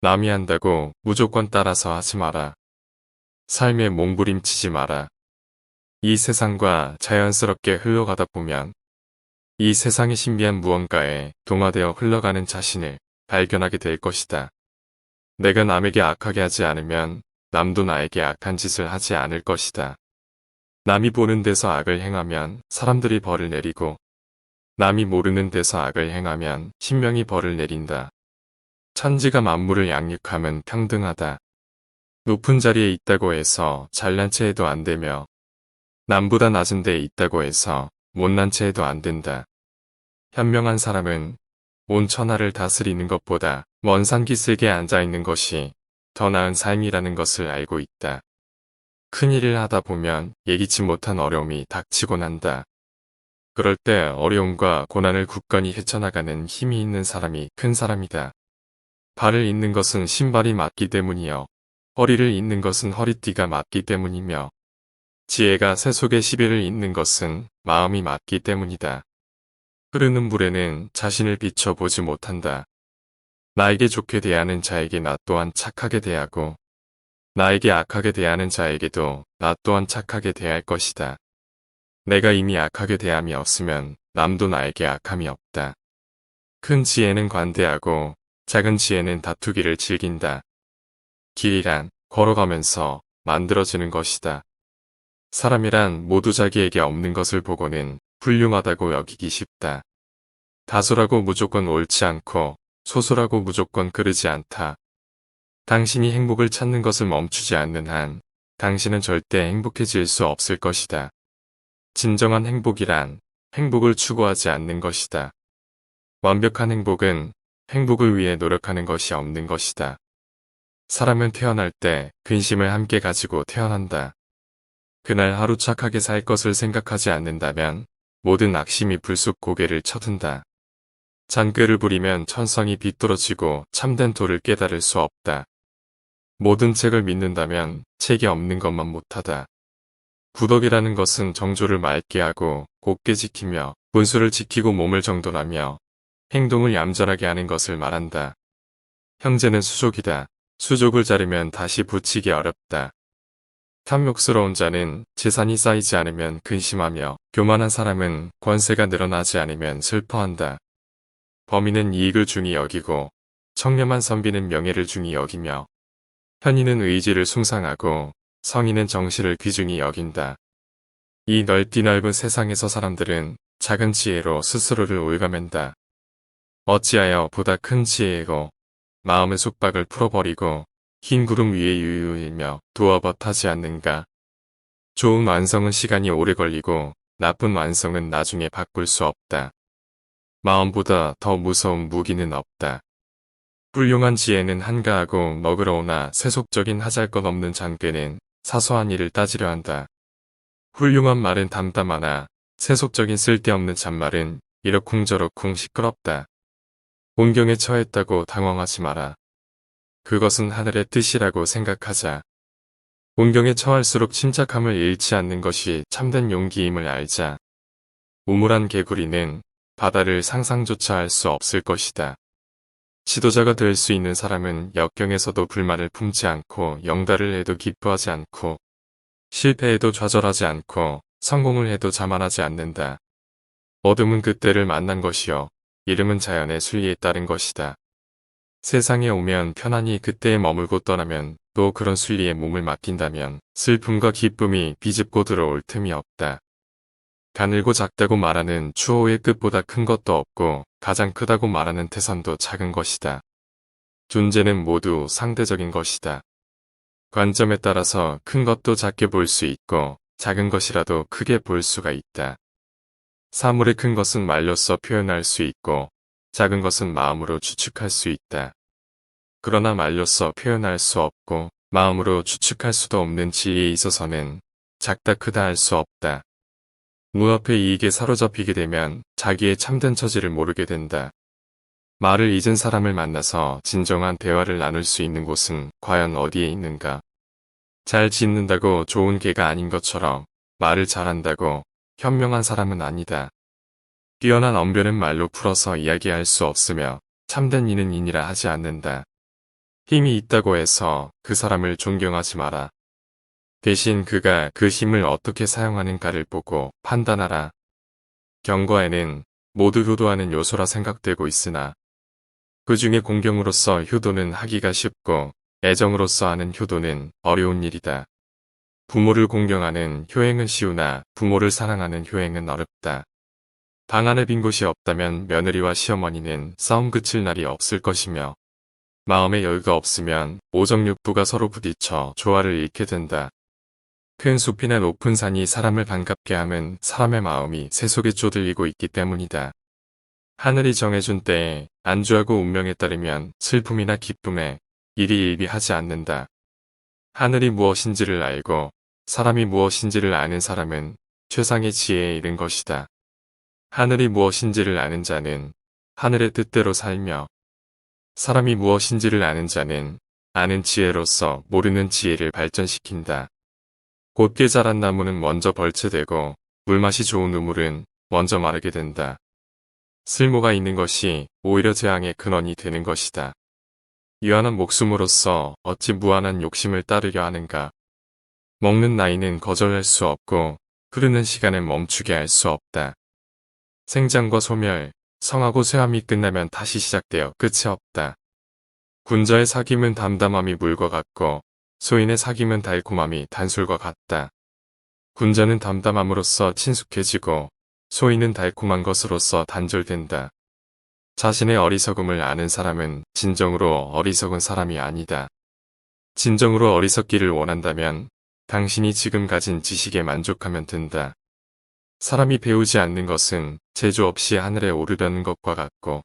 남이 한다고 무조건 따라서 하지 마라. 삶에 몸부림치지 마라. 이 세상과 자연스럽게 흘러가다 보면 이 세상의 신비한 무언가에 동화되어 흘러가는 자신을 발견하게 될 것이다. 내가 남에게 악하게 하지 않으면 남도 나에게 악한 짓을 하지 않을 것이다. 남이 보는 데서 악을 행하면 사람들이 벌을 내리고 남이 모르는 데서 악을 행하면 신명이 벌을 내린다. 천지가 만물을 양육함은 평등하다. 높은 자리에 있다고 해서 잘난 체해도 안 되며 남보다 낮은 데에 있다고 해서 못난 체해도 안 된다. 현명한 사람은 온 천하를 다스리는 것보다 먼 산 기슭에 앉아있는 것이 더 나은 삶이라는 것을 알고 있다. 큰일을 하다 보면 예기치 못한 어려움이 닥치곤 한다. 그럴 때 어려움과 고난을 굳건히 헤쳐나가는 힘이 있는 사람이 큰 사람이다. 발을 잇는 것은 신발이 맞기 때문이요. 허리를 잇는 것은 허리띠가 맞기 때문이며 지혜가 새 속에 시비를 잇는 것은 마음이 맞기 때문이다. 흐르는 물에는 자신을 비춰보지 못한다. 나에게 좋게 대하는 자에게 나 또한 착하게 대하고 나에게 악하게 대하는 자에게도 나 또한 착하게 대할 것이다. 내가 이미 악하게 대함이 없으면 남도 나에게 악함이 없다. 큰 지혜는 관대하고 작은 지혜는 다투기를 즐긴다. 길이란 걸어가면서 만들어지는 것이다. 사람이란 모두 자기에게 없는 것을 보고는 훌륭하다고 여기기 쉽다. 다소라고 무조건 옳지 않고 소소라고 무조건 그르지 않다. 당신이 행복을 찾는 것을 멈추지 않는 한 당신은 절대 행복해질 수 없을 것이다. 진정한 행복이란 행복을 추구하지 않는 것이다. 완벽한 행복은 행복을 위해 노력하는 것이 없는 것이다. 사람은 태어날 때 근심을 함께 가지고 태어난다. 그날 하루 착하게 살 것을 생각하지 않는다면 모든 악심이 불쑥 고개를 쳐든다. 잔꾀를 부리면 천성이 비뚤어지고 참된 도를 깨달을 수 없다. 모든 책을 믿는다면 책이 없는 것만 못하다. 구덕이라는 것은 정조를 맑게 하고 곱게 지키며 분수를 지키고 몸을 정돈하며 행동을 얌전하게 하는 것을 말한다. 형제는 수족이다. 수족을 자르면 다시 붙이기 어렵다. 탐욕스러운 자는 재산이 쌓이지 않으면 근심하며 교만한 사람은 권세가 늘어나지 않으면 슬퍼한다. 범인은 이익을 중히 여기고 청렴한 선비는 명예를 중히 여기며 현인은 의지를 숭상하고 성인은 정실을 귀중히 여긴다. 이 넓디 넓은 세상에서 사람들은 작은 지혜로 스스로를 올가맨다. 어찌하여 보다 큰 지혜고 마음의 속박을 풀어버리고 흰 구름 위에 유유일며 두어벗하지 않는가. 좋은 완성은 시간이 오래 걸리고 나쁜 완성은 나중에 바꿀 수 없다. 마음보다 더 무서운 무기는 없다. 훌륭한 지혜는 한가하고 너그러우나 세속적인 하잘것없는 잔꾀는 사소한 일을 따지려 한다. 훌륭한 말은 담담하나 세속적인 쓸데없는 잔말은 이러쿵저러쿵 시끄럽다. 곤경에 처했다고 당황하지 마라. 그것은 하늘의 뜻이라고 생각하자. 곤경에 처할수록 침착함을 잃지 않는 것이 참된 용기임을 알자. 우물한 개구리는 바다를 상상조차 할 수 없을 것이다. 지도자가 될 수 있는 사람은 역경에서도 불만을 품지 않고 영달을 해도 기뻐하지 않고 실패해도 좌절하지 않고 성공을 해도 자만하지 않는다. 어둠은 그때를 만난 것이요 이름은 자연의 순리에 따른 것이다. 세상에 오면 편안히 그때에 머물고 떠나면 또 그런 순리에 몸을 맡긴다면 슬픔과 기쁨이 비집고 들어올 틈이 없다. 가늘고 작다고 말하는 추호의 끝보다 큰 것도 없고 가장 크다고 말하는 태산도 작은 것이다. 존재는 모두 상대적인 것이다. 관점에 따라서 큰 것도 작게 볼 수 있고 작은 것이라도 크게 볼 수가 있다. 사물의 큰 것은 말로써 표현할 수 있고 작은 것은 마음으로 추측할 수 있다. 그러나 말로써 표현할 수 없고 마음으로 추측할 수도 없는 지혜에 있어서는 작다 크다 할 수 없다. 무협의 이익에 사로잡히게 되면 자기의 참된 처지를 모르게 된다. 말을 잊은 사람을 만나서 진정한 대화를 나눌 수 있는 곳은 과연 어디에 있는가? 잘 짓는다고 좋은 개가 아닌 것처럼 말을 잘한다고 현명한 사람은 아니다. 뛰어난 언변은 말로 풀어서 이야기할 수 없으며 참된 이는 인이라 하지 않는다. 힘이 있다고 해서 그 사람을 존경하지 마라. 대신 그가 그 힘을 어떻게 사용하는가를 보고 판단하라. 경과에는 모두 효도하는 요소라 생각되고 있으나 그 중에 공경으로서 효도는 하기가 쉽고 애정으로서 하는 효도는 어려운 일이다. 부모를 공경하는 효행은 쉬우나 부모를 사랑하는 효행은 어렵다. 방 안에 빈 곳이 없다면 며느리와 시어머니는 싸움 그칠 날이 없을 것이며 마음의 여유가 없으면 오정육부가 서로 부딪혀 조화를 잃게 된다. 큰 숲이나 높은 산이 사람을 반갑게 함은 사람의 마음이 세속에 쪼들리고 있기 때문이다. 하늘이 정해준 때에 안주하고 운명에 따르면 슬픔이나 기쁨에 일희일비하지 않는다. 하늘이 무엇인지를 알고 사람이 무엇인지를 아는 사람은 최상의 지혜에 이른 것이다. 하늘이 무엇인지를 아는 자는 하늘의 뜻대로 살며 사람이 무엇인지를 아는 자는 아는 지혜로서 모르는 지혜를 발전시킨다. 곧게 자란 나무는 먼저 벌채되고 물맛이 좋은 우물은 먼저 마르게 된다. 쓸모가 있는 것이 오히려 재앙의 근원이 되는 것이다. 유한한 목숨으로서 어찌 무한한 욕심을 따르려 하는가. 먹는 나이는 거절할 수 없고 흐르는 시간은 멈추게 할 수 없다. 생장과 소멸, 성하고 쇠함이 끝나면 다시 시작되어 끝이 없다. 군자의 사귐은 담담함이 물과 같고 소인의 사귐은 달콤함이 단술과 같다. 군자는 담담함으로써 친숙해지고 소인은 달콤한 것으로서 단절된다. 자신의 어리석음을 아는 사람은 진정으로 어리석은 사람이 아니다. 진정으로 어리석기를 원한다면 당신이 지금 가진 지식에 만족하면 된다. 사람이 배우지 않는 것은 재주 없이 하늘에 오르려는 것과 같고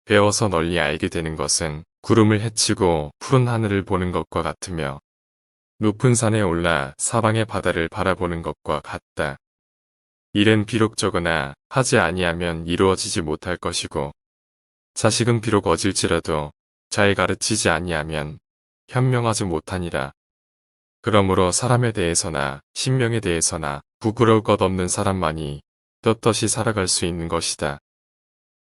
배워서 널리 알게 되는 것은 구름을 헤치고 푸른 하늘을 보는 것과 같으며 높은 산에 올라 사방의 바다를 바라보는 것과 같다. 일은 비록 적으나 하지 아니하면 이루어지지 못할 것이고 자식은 비록 어질지라도 잘 가르치지 아니하면 현명하지 못하니라. 그러므로 사람에 대해서나 신명에 대해서나 부끄러울 것 없는 사람만이 떳떳이 살아갈 수 있는 것이다.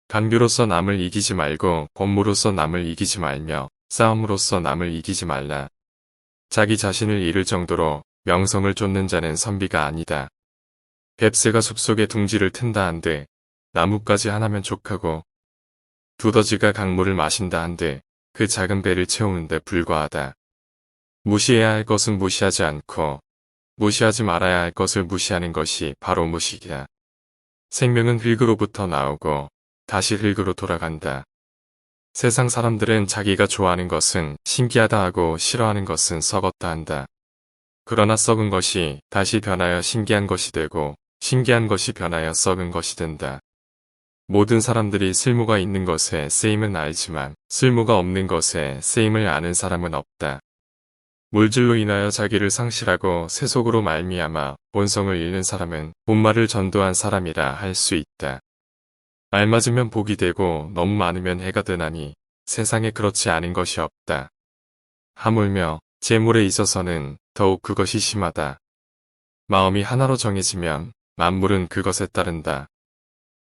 간교로서 남을 이기지 말고 권무로서 남을 이기지 말며 싸움으로서 남을 이기지 말라. 자기 자신을 잃을 정도로 명성을 쫓는 자는 선비가 아니다. 뱁새가 숲속에 둥지를 튼다 한들 나뭇가지 하나면 족하고 두더지가 강물을 마신다 한들 그 작은 배를 채우는데 불과하다. 무시해야 할 것은 무시하지 않고 무시하지 말아야 할 것을 무시하는 것이 바로 무식이다. 생명은 흙으로부터 나오고 다시 흙으로 돌아간다. 세상 사람들은 자기가 좋아하는 것은 신기하다 하고 싫어하는 것은 썩었다 한다. 그러나 썩은 것이 다시 변하여 신기한 것이 되고 신기한 것이 변하여 썩은 것이 된다. 모든 사람들이 쓸모가 있는 것에 쓰임은 알지만 쓸모가 없는 것에 쓰임을 아는 사람은 없다. 물질로 인하여 자기를 상실하고 세속으로 말미암아 본성을 잃는 사람은 본말을 전도한 사람이라 할 수 있다. 알맞으면 복이 되고 너무 많으면 해가 되나니 세상에 그렇지 않은 것이 없다. 하물며 재물에 있어서는 더욱 그것이 심하다. 마음이 하나로 정해지면 만물은 그것에 따른다.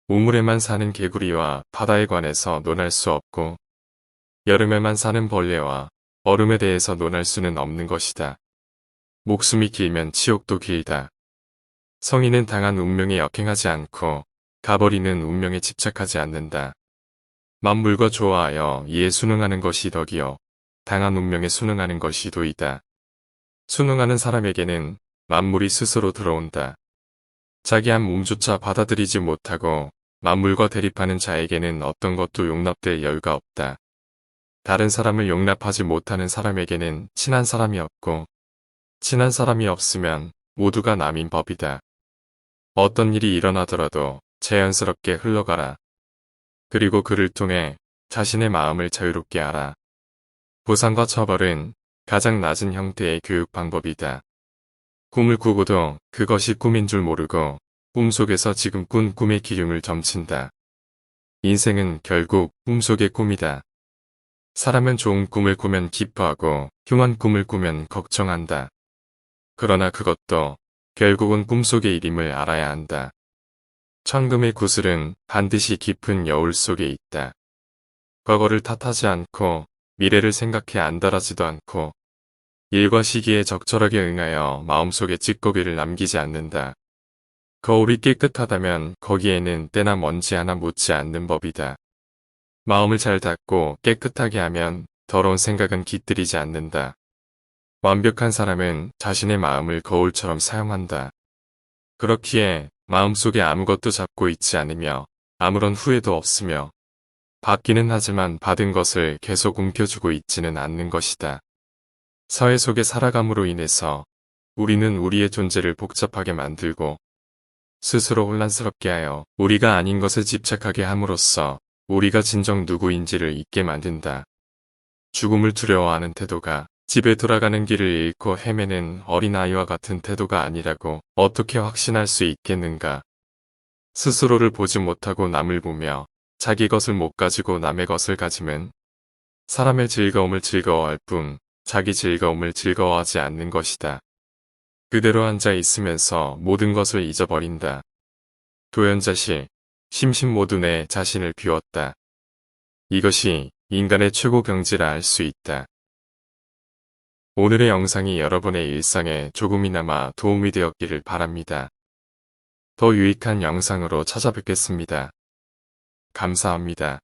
우물에만 사는 개구리와 바다에 관해서 논할 수 없고 여름에만 사는 벌레와 얼음에 대해서 논할 수는 없는 것이다. 목숨이 길면 치욕도 길다. 성인은 당한 운명에 역행하지 않고 가버리는 운명에 집착하지 않는다. 만물과 조화하여 이에 순응하는 것이 덕이요 당한 운명에 순응하는 것이 도이다. 순응하는 사람에게는 만물이 스스로 들어온다. 자기 한 몸조차 받아들이지 못하고 만물과 대립하는 자에게는 어떤 것도 용납될 여유가 없다. 다른 사람을 용납하지 못하는 사람에게는 친한 사람이 없고 친한 사람이 없으면 모두가 남인 법이다. 어떤 일이 일어나더라도 자연스럽게 흘러가라. 그리고 그를 통해 자신의 마음을 자유롭게 하라. 보상과 처벌은 가장 낮은 형태의 교육 방법이다. 꿈을 꾸고도 그것이 꿈인 줄 모르고 꿈속에서 지금 꾼 꿈의 기름을 점친다. 인생은 결국 꿈속의 꿈이다. 사람은 좋은 꿈을 꾸면 기뻐하고 흉한 꿈을 꾸면 걱정한다. 그러나 그것도 결국은 꿈속의 일임을 알아야 한다. 천금의 구슬은 반드시 깊은 여울 속에 있다. 과거를 탓하지 않고 미래를 생각해 안달하지도 않고 일과 시기에 적절하게 응하여 마음속에 찌꺼기를 남기지 않는다. 거울이 깨끗하다면 거기에는 때나 먼지 하나 묻지 않는 법이다. 마음을 잘 닫고 깨끗하게 하면 더러운 생각은 깃들이지 않는다. 완벽한 사람은 자신의 마음을 거울처럼 사용한다. 그렇기에 마음속에 아무것도 잡고 있지 않으며 아무런 후회도 없으며 받기는 하지만 받은 것을 계속 움켜쥐고 있지는 않는 것이다. 사회 속에 살아감으로 인해서 우리는 우리의 존재를 복잡하게 만들고 스스로 혼란스럽게 하여 우리가 아닌 것에 집착하게 함으로써 우리가 진정 누구인지를 잊게 만든다. 죽음을 두려워하는 태도가 집에 돌아가는 길을 잃고 헤매는 어린아이와 같은 태도가 아니라고 어떻게 확신할 수 있겠는가. 스스로를 보지 못하고 남을 보며 자기 것을 못 가지고 남의 것을 가짐은 사람의 즐거움을 즐거워할 뿐 자기 즐거움을 즐거워하지 않는 것이다. 그대로 앉아 있으면서 모든 것을 잊어버린다. 도연자시, 심신모두 내 자신을 비웠다. 이것이 인간의 최고 경지라 할 수 있다. 오늘의 영상이 여러분의 일상에 조금이나마 도움이 되었기를 바랍니다. 더 유익한 영상으로 찾아뵙겠습니다. 감사합니다.